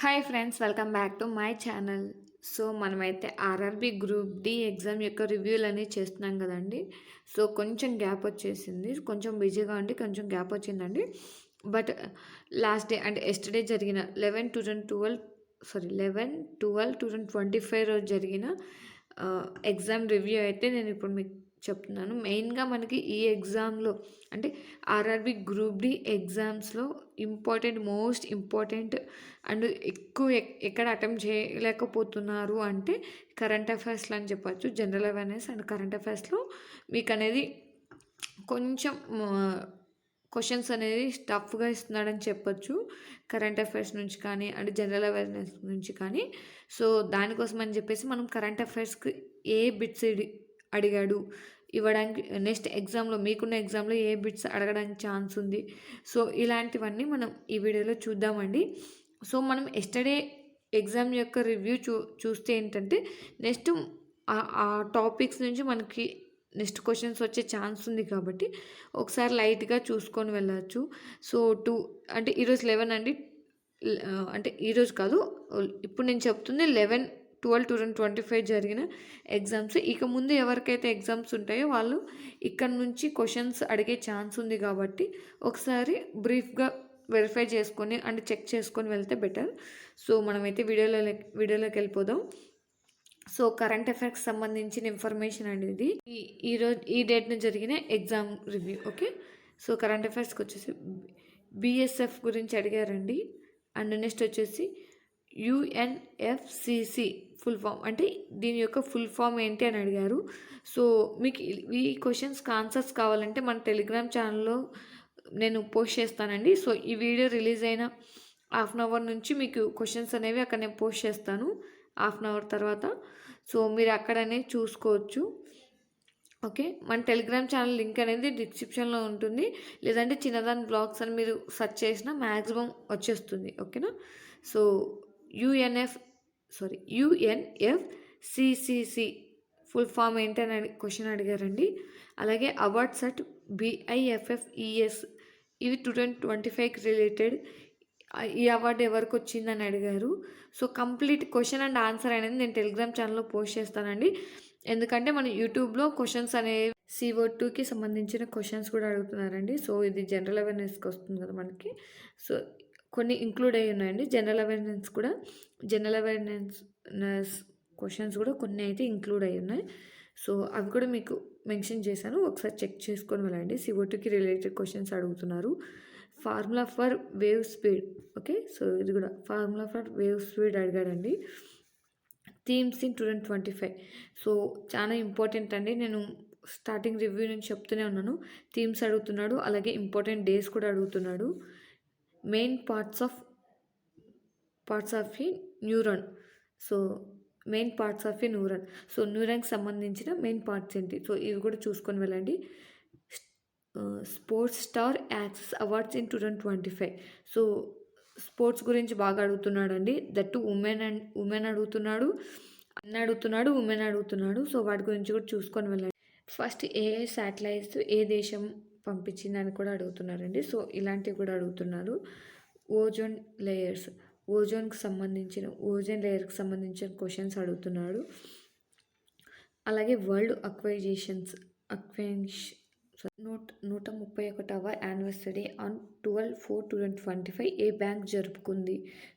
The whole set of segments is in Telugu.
Hi friends, welcome back to my channel. So మనమైతే ఆర్ఆర్బి గ్రూప్ డి ఎగ్జామ్ యొక్క రివ్యూలు అనేవి చేస్తున్నాం కదండి. సో కొంచెం గ్యాప్ వచ్చేసింది, కొంచెం బిజీగా ఉండి కొంచెం గ్యాప్ వచ్చిందండి. బట్ లాస్ట్ డే అంటే ఎస్టర్డే జరిగిన 11/12/2025 రోజు జరిగిన ఎగ్జామ్ రివ్యూ అయితే నేను ఇప్పుడు మీకు చెప్తున్నాను. మెయిన్గా మనకి ఈ ఎగ్జామ్లో అంటే ఆర్ఆర్బి గ్రూప్ డి ఎగ్జామ్స్లో మోస్ట్ ఇంపార్టెంట్ అండ్ ఎక్కువ ఎక్కడ అటెంప్ట్ చేయలేకపోతున్నారు అంటే కరెంట్ అఫైర్స్లో అని చెప్పచ్చు. జనరల్ అవేర్నెస్ అండ్ కరెంట్ అఫైర్స్లో మీకు అనేది కొంచెం క్వశ్చన్స్ అనేది టఫ్గా ఇస్తున్నాడని చెప్పొచ్చు. కరెంట్ అఫైర్స్ నుంచి కానీ అండ్ జనరల్ అవేర్నెస్ నుంచి కానీ. సో దానికోసం అని చెప్పేసి మనం కరెంట్ అఫైర్స్కి ఏ బిట్స్ అడిగాడు ఇవ్వడానికి, నెక్స్ట్ ఎగ్జామ్లో మీకున్న ఎగ్జామ్లో ఏ బిట్స్ అడగడానికి ఛాన్స్ ఉంది. సో ఇలాంటివన్నీ మనం ఈ వీడియోలో చూద్దామండి. సో మనం ఎస్టర్డే ఎగ్జామ్ యొక్క రివ్యూ చూస్తే ఏంటంటే నెక్స్ట్ ఆ టాపిక్స్ నుంచి మనకి నెక్స్ట్ క్వశ్చన్స్ వచ్చే ఛాన్స్ ఉంది కాబట్టి ఒకసారి లైట్గా చూసుకొని వెళ్ళచ్చు. సో అంటే ఈరోజు 11 అండి, అంటే ఈరోజు కాదు, ఇప్పుడు నేను చెప్తుంది 11/12/2025 జరిగిన ఎగ్జామ్స్. ఇక ముందు ఎవరికైతే ఎగ్జామ్స్ ఉంటాయో వాళ్ళు ఇక్కడ నుంచి క్వశ్చన్స్ అడిగే ఛాన్స్ ఉంది కాబట్టి ఒకసారి బ్రీఫ్గా వెరిఫై చేసుకొని అండ్ చెక్ చేసుకొని వెళ్తే బెటర్. సో మనమైతే వీడియోలోకి వెళ్ళిపోదాం. సో కరెంట్ అఫైర్స్కి సంబంధించిన ఇన్ఫర్మేషన్ అండి ఇది. ఈరోజు ఈ డేట్న జరిగిన exam review. Okay, so current అఫైర్స్కి వచ్చేసి బిఎస్ఎఫ్ గురించి అడిగారండి. అండ్ నెక్స్ట్ వచ్చేసి యుఎన్ఎఫ్సిసి ఫుల్ ఫామ్, అంటే దీని యొక్క ఫుల్ ఫామ్ ఏంటి అని అడిగారు. సో మీకు ఈ క్వశ్చన్స్కి ఆన్సర్స్ కావాలంటే మన టెలిగ్రామ్ ఛానల్లో నేను పోస్ట్ చేస్తానండి. సో ఈ వీడియో రిలీజ్ అయిన హాఫ్ అన్ అవర్ నుంచి మీకు క్వశ్చన్స్ అనేవి అక్కడ నేను పోస్ట్ చేస్తాను హాఫ్ అన్ అవర్ తర్వాత. సో మీరు అక్కడనే చూసుకోవచ్చు. ఓకే, మన టెలిగ్రామ్ ఛానల్ లింక్ అనేది డిస్క్రిప్షన్లో ఉంటుంది, లేదంటే చిన్నదాని బ్లాగ్స్ అని మీరు సెర్చ్ చేసినా మ్యాక్సిమం వచ్చేస్తుంది. ఓకేనా. సో యుఎన్ఎఫ్సిసిసి ఫుల్ ఫామ్ ఏంటి అని క్వశ్చన్ అడిగారండి. అలాగే అవార్డ్స్ అట్ బిఐఎఫ్ఎఫ్ఈఎస్ ఇవి 2025కి రిలేటెడ్. ఈ అవార్డు ఎవరికి వచ్చిందని అడిగారు. So complete question and answer అనేది నేను టెలిగ్రామ్ ఛానల్లో పోస్ట్ చేస్తానండి. ఎందుకంటే మన యూట్యూబ్లో క్వశ్చన్స్ అనేవి CO2కి సంబంధించిన క్వశ్చన్స్ కూడా అడుగుతున్నారండి. సో ఇది జనరల్ అవేర్నెస్కి వస్తుంది కదా మనకి. సో కొన్ని ఇంక్లూడ్ అయ్యి ఉన్నాయండి జనరల్ అవేర్నెస్ క్వశ్చన్స్ కూడా కొన్ని అయితే ఇంక్లూడ్ అయ్యి ఉన్నాయి. సో అవి కూడా మీకు మెన్షన్ చేశాను, ఒకసారి చెక్ చేసుకొని వెళ్ళండి. CO2కి రిలేటెడ్ క్వశ్చన్స్ అడుగుతున్నారు. Formula for wave speed. Okay, so ఇది కూడా ఫార్ములా ఫర్ వేవ్ స్పీడ్ అడిగాడండి. Themes in 2025. సో చాలా ఇంపార్టెంట్ అండి. నేను స్టార్టింగ్ రివ్యూ నుంచి చెప్తూనే ఉన్నాను. థీమ్స్ అడుగుతున్నాడు, అలాగే ఇంపార్టెంట్ డేస్ కూడా అడుగుతున్నాడు. Main parts of a neuron. So main parts of a neuron. So న్యూరాన్కి సంబంధించిన మెయిన్ పార్ట్స్ ఏంటి, సో ఇవి కూడా చూసుకొని వెళ్ళండి. Sports star aces awards in 2025. So sports గురించి బాగా అడుగుతున్నాడండి. దట్టు ఉమెన్ అడుగుతున్నాడు, ఉమెన్ అడుగుతున్నాడు. సో వాటి గురించి కూడా చూసుకొని వెళ్ళండి. ఫస్ట్ ఏ శాటిలైట్స్ ఏ దేశం పంపించిందని కూడా అడుగుతున్నారండి. సో ఇలాంటివి కూడా అడుగుతున్నారు. ఓజోన్ లేయర్కి సంబంధించిన క్వశ్చన్స్ అడుగుతున్నాడు. అలాగే వరల్డ్ అక్వైజేషన్స్ 131వ యానివర్సరీ ఆన్ 12/4/2025 ఏ బ్యాంక్ జరుపుకుంది.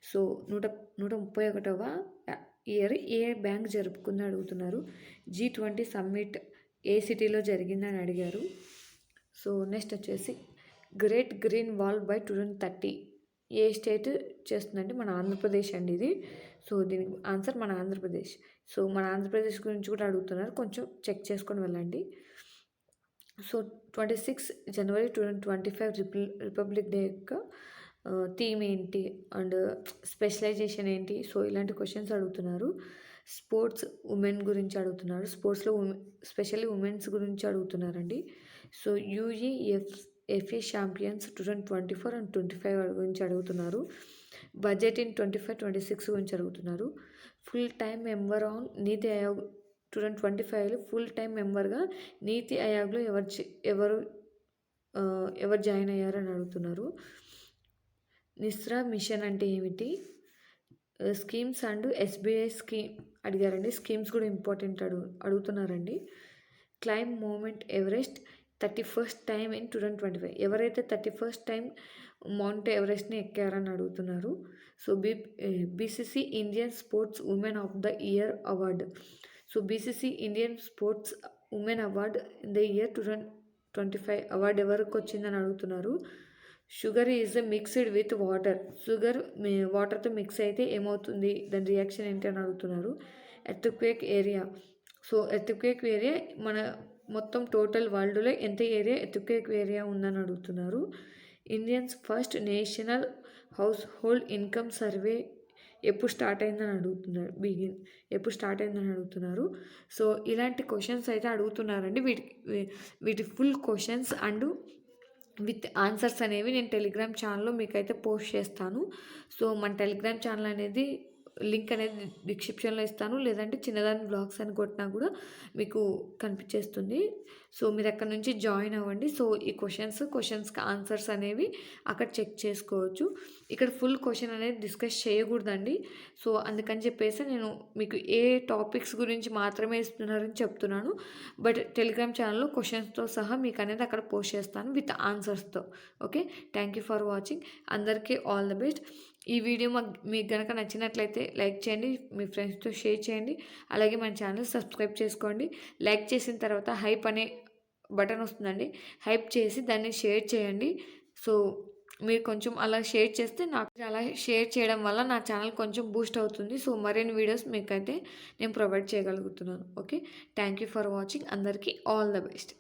సో 131వ ఇయర్ ఏ బ్యాంక్ జరుపుకుంది అడుగుతున్నారు. G20 సమ్మిట్ ఏ సిటీలో జరిగిందని అడిగారు. సో నెక్స్ట్ వచ్చేసి గ్రేట్ గ్రీన్ వాల్ బై 2030 ఏ స్టేట్ చేస్తుందంటే మన ఆంధ్రప్రదేశ్ అండి ఇది. సో దీనికి ఆన్సర్ మన ఆంధ్రప్రదేశ్. సో మన ఆంధ్రప్రదేశ్ గురించి కూడా అడుగుతున్నారు, కొంచెం చెక్ చేసుకొని వెళ్ళండి. సో 26 జనవరి 2025 రిపబ్లిక్ డే యొక్క థీమ్ ఏంటి అండ్ స్పెషలైజేషన్ ఏంటి. సో ఇలాంటి క్వశ్చన్స్ అడుగుతున్నారు. స్పోర్ట్స్ ఉమెన్ గురించి అడుగుతున్నారు. స్పోర్ట్స్లో స్పెషల్లీ ఉమెన్స్ గురించి అడుగుతున్నారండి. సో UEFA ఛాంపియన్స్ 2024 అండ్ 25 గురించి అడుగుతున్నారు. బడ్జెట్ ఇన్ 25-26 గురించి అడుగుతున్నారు. Full time member on NITI Aayog 2025లో full time మెంబర్గా నీతి ఆయోగ్లో ఎవరు జాయిన్ అయ్యారని అడుగుతున్నారు. నిస్రా మిషన్ అంటే ఏమిటి. స్కీమ్స్ అండ్ ఎస్బీఐ అడిగారండి. స్కీమ్స్ కూడా ఇంపార్టెంట్ అడుగుతున్నారండి. Claim mount Everest 31st time in 2025. ఎవరైతే 31st టైం మౌంట్ ఎవరెస్ట్ని ఎక్కారని అడుగుతున్నారు. So BCC Indian sports women of the year award. So BCC Indian sports women award in the year 2025 award ఎవరికి వచ్చిందని అడుగుతున్నారు. Sugar is mixed with water. Sugar వాటర్తో మిక్స్ అయితే ఏమవుతుంది, దాని రియాక్షన్ ఏంటి అని అడుగుతున్నారు. Earthquake area. So earthquake area మన మొత్తం టోటల్ వరల్డ్లో ఎంత ఏరియా ఎర్త్క్వేక్ ఏరియా ఉందని అడుగుతున్నారు. Indians first national house hold income survey ఎప్పుడు స్టార్ట్ అయిందని అడుగుతున్నారు. ఎప్పుడు స్టార్ట్ అయిందని అడుగుతున్నారు. సో ఇలాంటి క్వశ్చన్స్ అయితే అడుగుతున్నారండి. వీటి full questions and with answers అనేవి నేను టెలిగ్రామ్ ఛానల్లో మీకైతే పోస్ట్ చేస్తాను. సో మన టెలిగ్రామ్ ఛానల్ అనేది లింక్ అనేది డిస్క్రిప్షన్లో ఇస్తాను, లేదంటే చిన్నదాని బ్లాగ్స్ అని కొట్టినా కూడా మీకు కనిపించేస్తుంది. సో మీరు అక్కడ నుంచి జాయిన్ అవ్వండి. సో ఈ క్వశ్చన్స్కి ఆన్సర్స్ అనేవి అక్కడ చెక్ చేసుకోవచ్చు. ఇక్కడ ఫుల్ క్వశ్చన్ అనేది డిస్కస్ చేయకూడదండి. సో అందుకని చెప్పేసి నేను మీకు ఏ టాపిక్స్ గురించి మాత్రమే ఇస్తున్నారని చెప్తున్నాను. బట్ టెలిగ్రామ్ ఛానల్లో క్వశ్చన్స్తో సహా మీకు అనేది అక్కడ పోస్ట్ చేస్తాను విత్ ఆన్సర్స్తో. Okay, thank you for watching. అందరికీ ఆల్ ద బెస్ట్. ఈ వీడియో మీకు కనుక నచ్చినట్లయితే లైక్ చేయండి, మీ ఫ్రెండ్స్తో షేర్ చేయండి, అలాగే మన ఛానల్ సబ్స్క్రైబ్ చేసుకోండి. లైక్ చేసిన తర్వాత హైప్ అనే బటన్ వస్తుందండి, హైప్ చేసి దాన్ని షేర్ చేయండి. సో మీరు కొంచెం అలా షేర్ చేస్తే నాకు అలా షేర్ చేయడం వల్ల నా ఛానల్ కొంచెం బూస్ట్ అవుతుంది. సో మరిన్ని వీడియోస్ మీకైతే నేను ప్రొవైడ్ చేయగలుగుతున్నాను. Okay, thank you for watching. అందరికీ ఆల్ ద బెస్ట్.